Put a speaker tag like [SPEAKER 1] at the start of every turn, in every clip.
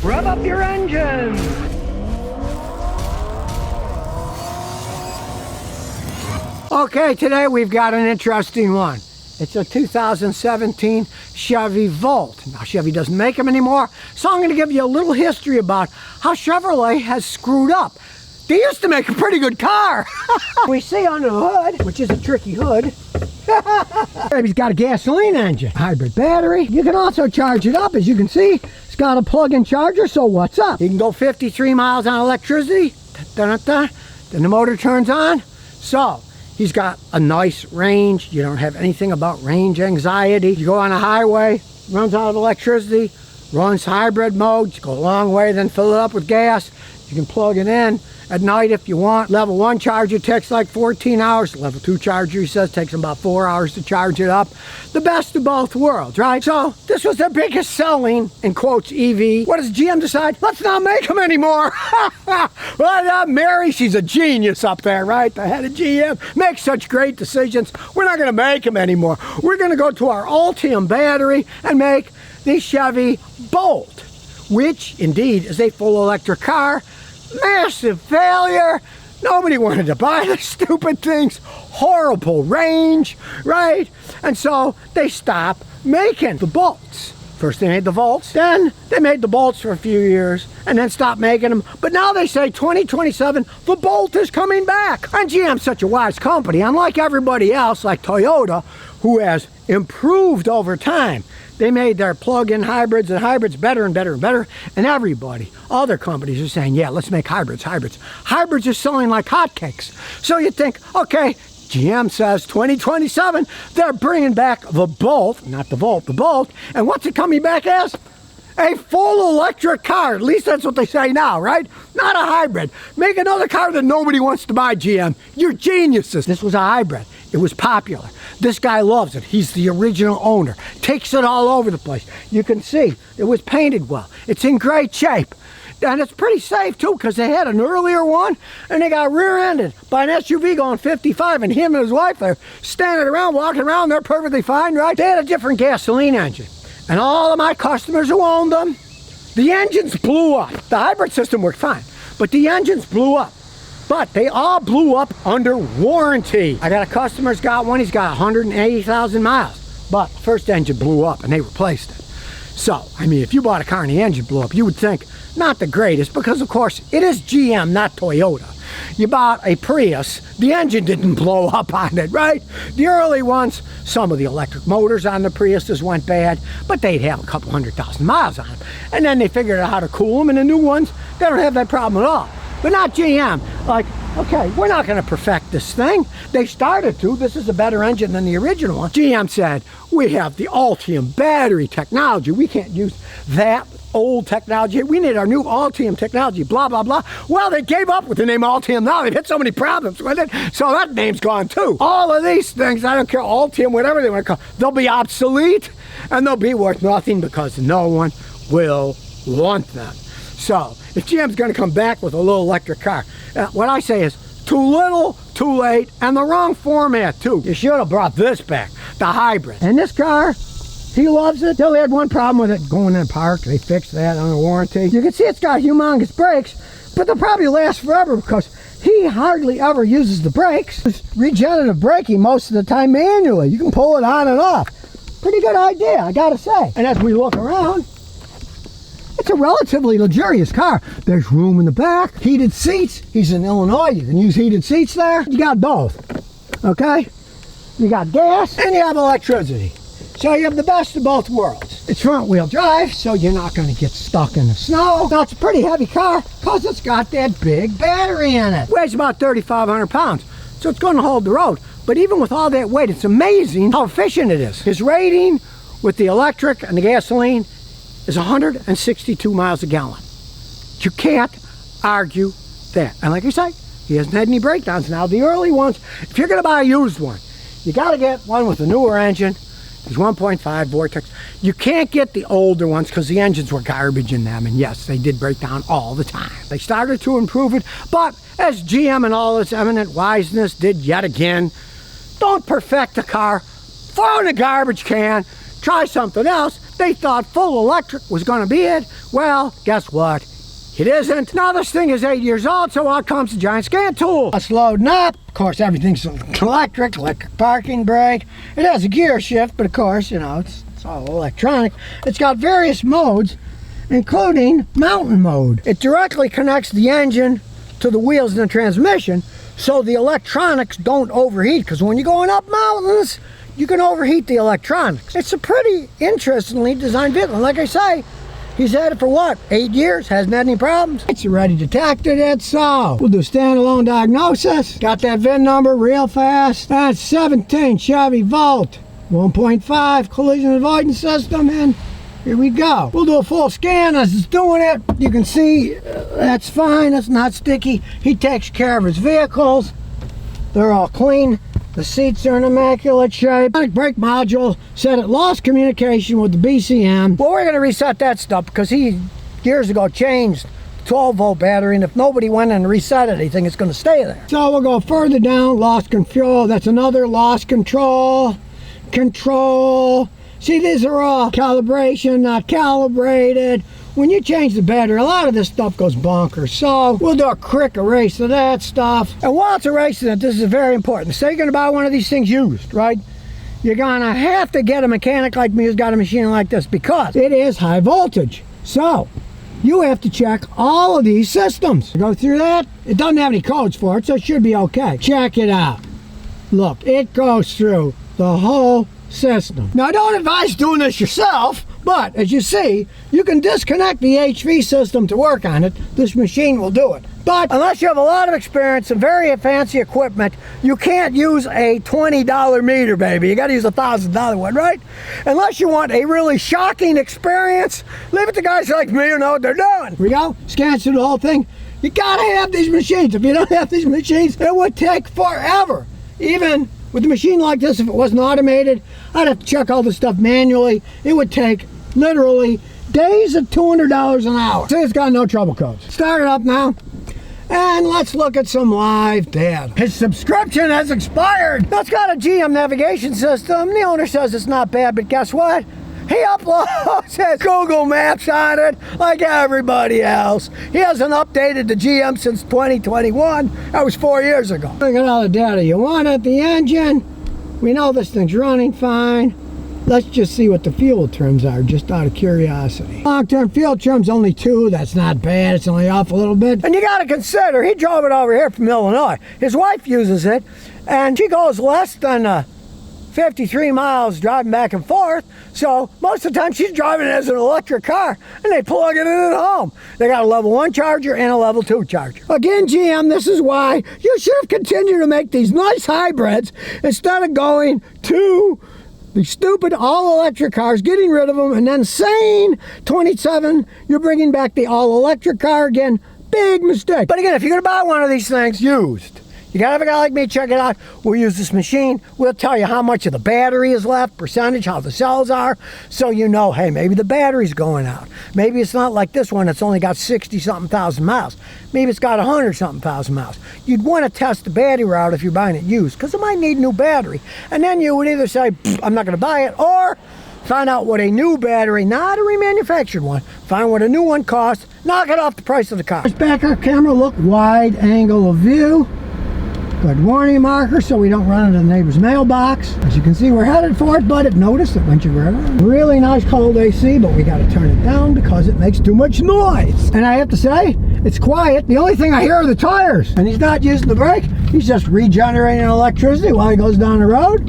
[SPEAKER 1] Rev up your engines! Okay, today we've got an interesting one. It's a 2017 Chevy Volt. Now, Chevy doesn't make them anymore, so I'm going to give you a little history about how Chevrolet has screwed up. They used to make a pretty good car. We see under the hood, which is a tricky hood, he's got a gasoline engine, hybrid battery. You can also charge it up, as you can see. It's got a plug-in charger, so what's up? You can go 53 miles on electricity. Then the motor turns on. So he's got a nice range. You don't have anything about range anxiety. You go on a highway, runs out of electricity, runs hybrid mode. You go a long way, then fill it up with gas. You can plug it in at night if you want. Level 1 charger takes like 14 hours. Level 2 charger, he says, takes about 4 hours to charge it up. The best of both worlds, right? So this was their biggest selling, in quotes, EV. What does GM decide? Let's not make them anymore. Well, Mary, she's a genius up there, right? The head of GM makes such great decisions. We're not going to make them anymore. We're going to go to our Ultium battery and make the Chevy Volt, which indeed is a full electric car. Massive failure. Nobody wanted to buy the stupid things. Horrible range, right? And so they stopped making the Bolts. First they made the Volts, then they made the Bolts for a few years and then stopped making them. But now they say 2027, the Bolt is coming back. And GM's such a wise company, unlike everybody else, like Toyota, who has improved over time. They made their plug-in hybrids and hybrids better and better and better. And everybody, other companies are saying, yeah, let's make hybrids. Hybrids are selling like hotcakes. So you think, okay, GM says 2027, they're bringing back the Bolt, not the Volt, the Bolt. And what's it coming back as? A full electric car. At least that's what they say now, right? Not a hybrid. Make another car that nobody wants to buy, GM. You're geniuses. This was a hybrid. It was popular. This guy loves it. He's the original owner. Takes it all over the place. You can see it was painted well. It's in great shape. And it's pretty safe too, because they had an earlier one and they got rear-ended by an SUV going 55, and him and his wife, they're standing around, walking around, they're perfectly fine, right? They had a different gasoline engine. And all of my customers who owned them, the engines blew up. The hybrid system worked fine, but the engines blew up. But they all blew up under warranty. I got a customer's got one, he's got 180,000 miles. But the first engine blew up and they replaced it. So, I mean, if you bought a car and the engine blew up, you would think, not the greatest, because of course, it is GM, not Toyota. You bought a Prius, the engine didn't blow up on it, right? The early ones, some of the electric motors on the Priuses went bad, but they'd have a couple 100,000 miles on them. And then they figured out how to cool them, and the new ones, they don't have that problem at all. But not GM. Like, okay, we're not going to perfect this thing. They started to. This is a better engine than the original one. GM said, we have the Ultium battery technology. We can't use that old technology. We need our new Ultium technology, blah, blah, blah. Well, they gave up with the name Ultium now. They've had so many problems with it, so that name's gone too. All of these things, I don't care, Ultium, whatever they want to call, they'll be obsolete and they'll be worth nothing because no one will want them. So, if GM's going to come back with a little electric car, what I say is too little, too late, and the wrong format too. You should have brought this back, the hybrid. And this car, he loves it. They only had one problem with it, going in the park. They fixed that under warranty. You can see it's got humongous brakes, but they'll probably last forever because he hardly ever uses the brakes. It's regenerative braking most of the time manually. You can pull it on and off. Pretty good idea, I gotta say. And as we look around, it's a relatively luxurious car. There's room in the back, heated seats. He's in Illinois, you can use heated seats there. You got both, okay? You got gas and you have electricity. So you have the best of both worlds. It's front wheel drive, so you're not gonna get stuck in the snow. Now it's a pretty heavy car because it's got that big battery in it. Weighs about 3,500 pounds, so it's gonna hold the road. But even with all that weight, it's amazing how efficient it is. His rating with the electric and the gasoline is 162 miles a gallon. You can't argue that. And like I say, he hasn't had any breakdowns. Now the early ones, if you're gonna buy a used one, you gotta get one with a newer engine. There's 1.5 Vortex. You can't get the older ones because the engines were garbage in them. And yes, they did break down all the time. They started to improve it, but as GM and all its eminent wiseness did yet again, don't perfect the car, throw in a garbage can, try something else, They thought full electric was going to be it. Well, guess what? It isn't. Now this thing is 8 years old, so out comes the giant scan tool. It's loading up. Of course, everything's electric parking brake. It has a gear shift, but of course, you know, it's all electronic. It's got various modes, including mountain mode. It directly connects the engine to the wheels and the transmission, so the electronics don't overheat, because when you're going up mountains, you can overheat the electronics. It's a pretty interestingly designed vehicle. Like I say, he's had it for what, 8 years, hasn't had any problems. It's already detected it, so we'll do standalone diagnosis. Got that VIN number real fast. That's 17 Chevy Volt, 1.5 collision avoidance system, and here we go. We'll do a full scan as it's doing it. You can see that's fine, that's not sticky. He takes care of his vehicles. They're all clean. The seats are in immaculate shape. The brake module said it lost communication with the BCM. Well, we're going to reset that stuff because he years ago changed the 12-volt battery, and if nobody went in and reset it, he thinks it's going to stay there. So we'll go further down. Lost control. That's another lost control. Control. See, these are all calibration, not calibrated. When you change the battery, a lot of this stuff goes bonkers. So we'll do a quick erase of that stuff. And while it's erasing it, this is very important. Say you're going to buy one of these things used, right? You're going to have to get a mechanic like me who's got a machine like this because it is high voltage. So you have to check all of these systems. Go through that. It doesn't have any codes for it, so it should be okay. Check it out. Look, it goes through the whole system. Now, I don't advise doing this yourself, but as you see, you can disconnect the HV system to work on it. This machine will do it. But unless you have a lot of experience and very fancy equipment, you can't use a $20 meter, baby. You got to use a $1,000 one, right? Unless you want a really shocking experience, leave it to guys like me who know what they're doing. Here we go. Scan through the whole thing. You got to have these machines. If you don't have these machines, it would take forever. Even with a machine like this, if it wasn't automated, I'd have to check all this stuff manually. It would take literally days at $200 an hour. See, it's got no trouble codes. Start it up now. And let's look at some live data. His subscription has expired. Now, it's got a GM navigation system. The owner says it's not bad, but guess what? He uploads his Google Maps on it like everybody else. He hasn't updated the GM since 2021. That was 4 years ago. Look at all the data you want at the engine. We know this thing's running fine. Let's just see what the fuel trims are, just out of curiosity. Long-term fuel trim's only 2. That's not bad. It's only off a little bit. And you got to consider, he drove it over here from Illinois. His wife uses it, and she goes less than 53 miles driving back and forth. So most of the time she's driving it as an electric car, and they plug it in at home. They got a level 1 charger and a level 2 charger. Again, GM, this is why you should have continued to make these nice hybrids instead of going to the stupid all-electric cars, getting rid of them, and then saying 27, you're bringing back the all-electric car again. Big mistake. But again, if you're going to buy one of these things used, you gotta have a guy like me check it out. We'll use this machine. We'll tell you how much of the battery is left, percentage, how the cells are, so you know, hey, maybe the battery's going out. Maybe it's not like this one that's only got 60-something thousand miles. Maybe it's got 100-something thousand miles. You'd want to test the battery out if you're buying it used, because it might need a new battery. And then you would either say, I'm not gonna buy it, or find out what a new battery, not a remanufactured one, find what a new one costs, knock it off the price of the car. Back our camera, look, wide angle of view. Good warning marker so we don't run into the neighbor's mailbox. As you can see, we're headed for it, but it noticed it went you right on. Really nice cold AC, but we got to turn it down because it makes too much noise. And I have to say, it's quiet. The only thing I hear are the tires. And he's not using the brake. He's just regenerating electricity while he goes down the road.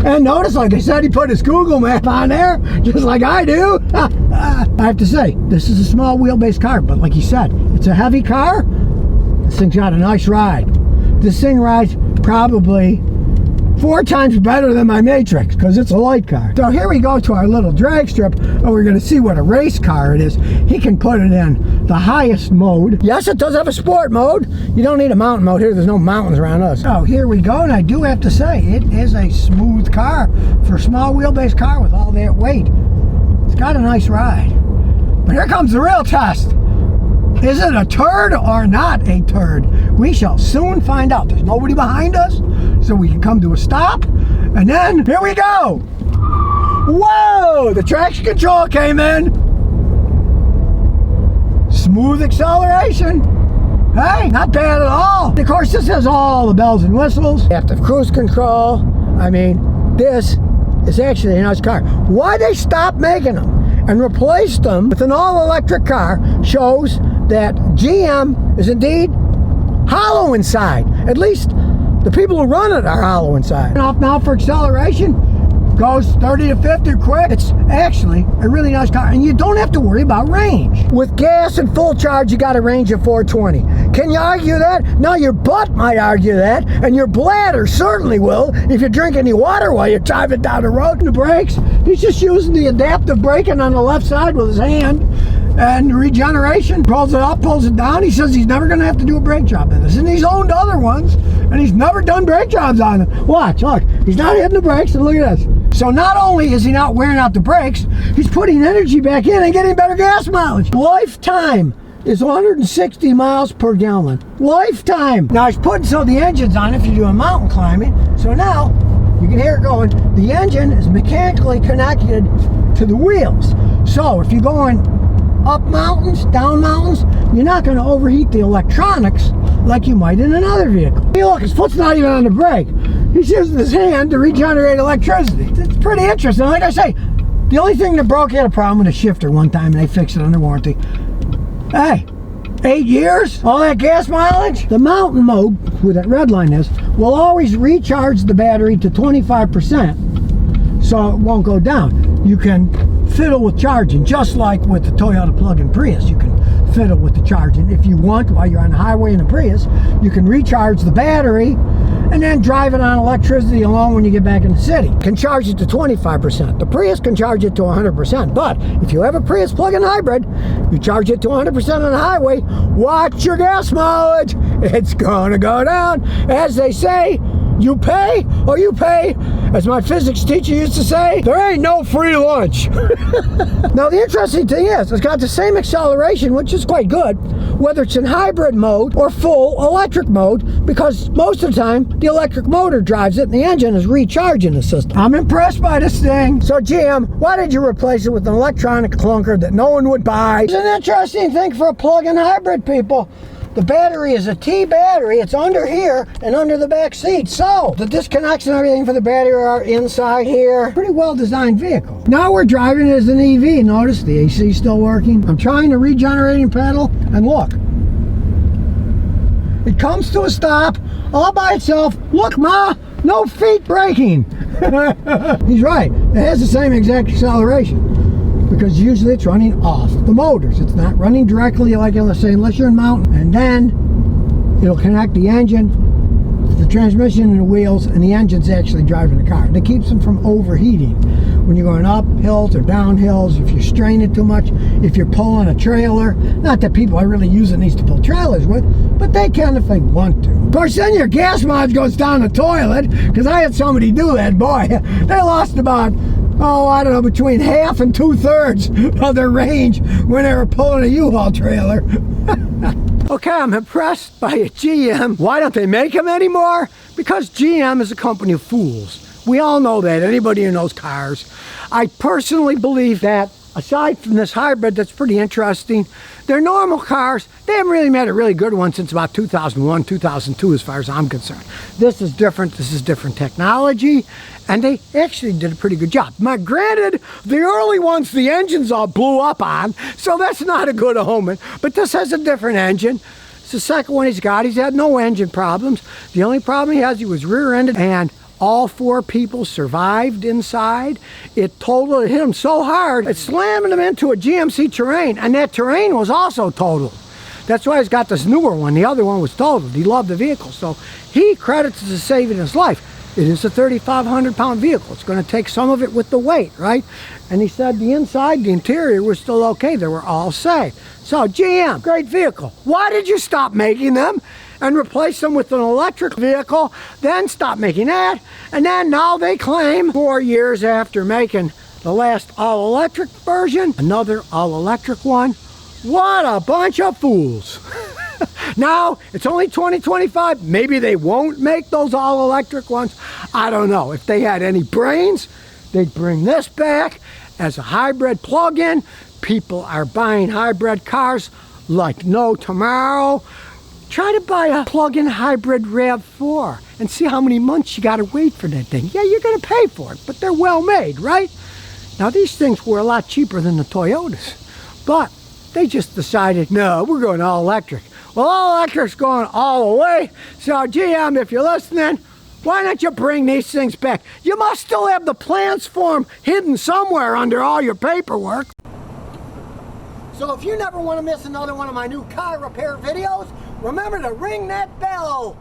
[SPEAKER 1] And notice, like I said, he put his Google map on there, just like I do. I have to say, this is a small wheelbase car, but like he said, it's a heavy car. This thing's got a nice ride. This thing rides probably 4 times better than my Matrix because it's a light car. So here we go to our little drag strip, and we're going to see what a race car it is. He can put it in the highest mode. Yes, it does have a sport mode. You don't need a mountain mode here. There's no mountains around us. So here we go, and I do have to say, it is a smooth car for a small wheelbase car with all that weight. It's got a nice ride. But here comes the real test. Is it a turd or not a turd? We shall soon find out. There's nobody behind us, so we can come to a stop. And then, here we go. Whoa! The traction control came in. Smooth acceleration. Hey, not bad at all. Of course, this has all the bells and whistles. Adaptive cruise control. I mean, this is actually a nice car. Why they stopped making them and replaced them with an all-electric car shows that GM is indeed hollow inside. At least the people who run it are hollow inside. Off now for acceleration. Goes 30 to 50 quick. It's actually a really nice car, and you don't have to worry about range. With gas and full charge, you got a range of 420. Can you argue that? No, your butt might argue that, and your bladder certainly will if you drink any water while you're driving down the road. And the brakes, he's just using the adaptive braking on the left side with his hand, and regeneration, pulls it up, pulls it down. He says he's never going to have to do a brake job in this, and he's owned other ones, and he's never done brake jobs on them. Watch, look, he's not hitting the brakes, and look at this. So not only is he not wearing out the brakes, he's putting energy back in and getting better gas mileage. Lifetime is 160 miles per gallon. Lifetime. Now he's putting some of the engines on if you're doing mountain climbing. So now you can hear it going. The engine is mechanically connected to the wheels. So if you're going up mountains, down mountains, you're not going to overheat the electronics like you might in another vehicle. Hey, look, his foot's not even on the brake. He's using his hand to regenerate electricity. It's pretty interesting. Like I say, the only thing that broke, he had a problem with a shifter one time, and they fixed it under warranty. Hey, 8 years, all that gas mileage. The mountain mode, where that red line is, will always recharge the battery to 25%, so it won't go down. You can fiddle with charging, just like with the Toyota plug-in Prius. You can fiddle with the charging. If you want, while you're on the highway in a Prius, you can recharge the battery and then drive it on electricity alone when you get back in the city. Can charge it to 25%. The Prius can charge it to 100%. But if you have a Prius plug-in hybrid, you charge it to 100% on the highway, watch your gas mileage. It's gonna go down. As they say, you pay or you pay. As my physics teacher used to say, there ain't no free lunch. Now the interesting thing is, it's got the same acceleration, which is quite good, whether it's in hybrid mode or full electric mode, because most of the time, the electric motor drives it and the engine is recharging the system. I'm impressed by this thing. So GM, why did you replace it with an electronic clunker that no one would buy? It's an interesting thing for a plug-in hybrid, people. The battery is a T battery. It's under here and under the back seat. So the disconnects and everything for the battery are inside here. Pretty well designed vehicle. Now we're driving it as an EV. Notice the AC is still working. I'm trying the regenerating pedal, and look. It comes to a stop all by itself. Look, Ma, no feet braking. He's right. It has the same exact acceleration, because usually it's running off the motors. It's not running directly, like I was saying, unless you're in mountain. And then it'll connect the engine, the transmission, and the wheels, and the engine's actually driving the car. And it keeps them from overheating when you're going up hills or down hills, if you're straining too much, if you're pulling a trailer. Not that people are really using these to pull trailers with, but they can if they want to. Of course, then your gas mileage goes down the toilet, because I had somebody do that. Boy, they lost about, I don't know, between half and 2/3 of their range when they were pulling a U-Haul trailer. Okay, I'm impressed by a GM. Why don't they make them anymore? Because GM is a company of fools. We all know that, anybody who knows cars. I personally believe that, aside from this hybrid that's pretty interesting, their normal cars, they haven't really made a really good one since about 2001, 2002 as far as I'm concerned. This is different technology, and they actually did a pretty good job. Now, granted, the early ones, the engines all blew up on, so that's not a good omen, but this has a different engine. It's the second one he's got. He's had no engine problems. The only problem he has, he was rear-ended, and all 4 people survived inside. It hit him so hard, it slammed him into a GMC Terrain, and that Terrain was also totaled. That's why he's got this newer one. The other one was totaled. He loved the vehicle, so he credits it as saving his life. It is a 3,500-pound vehicle. It's going to take some of it with the weight, right? And he said the inside, the interior was still okay. They were all safe. So GM, great vehicle. Why did you stop making them and replace them with an electric vehicle, then stop making that, and then now they claim 4 years after making the last all-electric version, another all-electric one? What a bunch of fools. Now, it's only 2025. Maybe they won't make those all-electric ones. I don't know. If they had any brains, They'd bring this back as a hybrid plug-in. People are buying hybrid cars like no tomorrow. Try to buy a plug-in hybrid RAV4 and see how many months you gotta wait for that thing. Yeah, you're gonna pay for it, but they're well made, right? Now these things were a lot cheaper than the Toyotas, but they just decided, no, we're going all electric. Well, all electric's going all the way, so GM, if you're listening, why don't you bring these things back? You must still have the plans for them hidden somewhere under all your paperwork. So if you never want to miss another one of my new car repair videos, remember to ring that bell.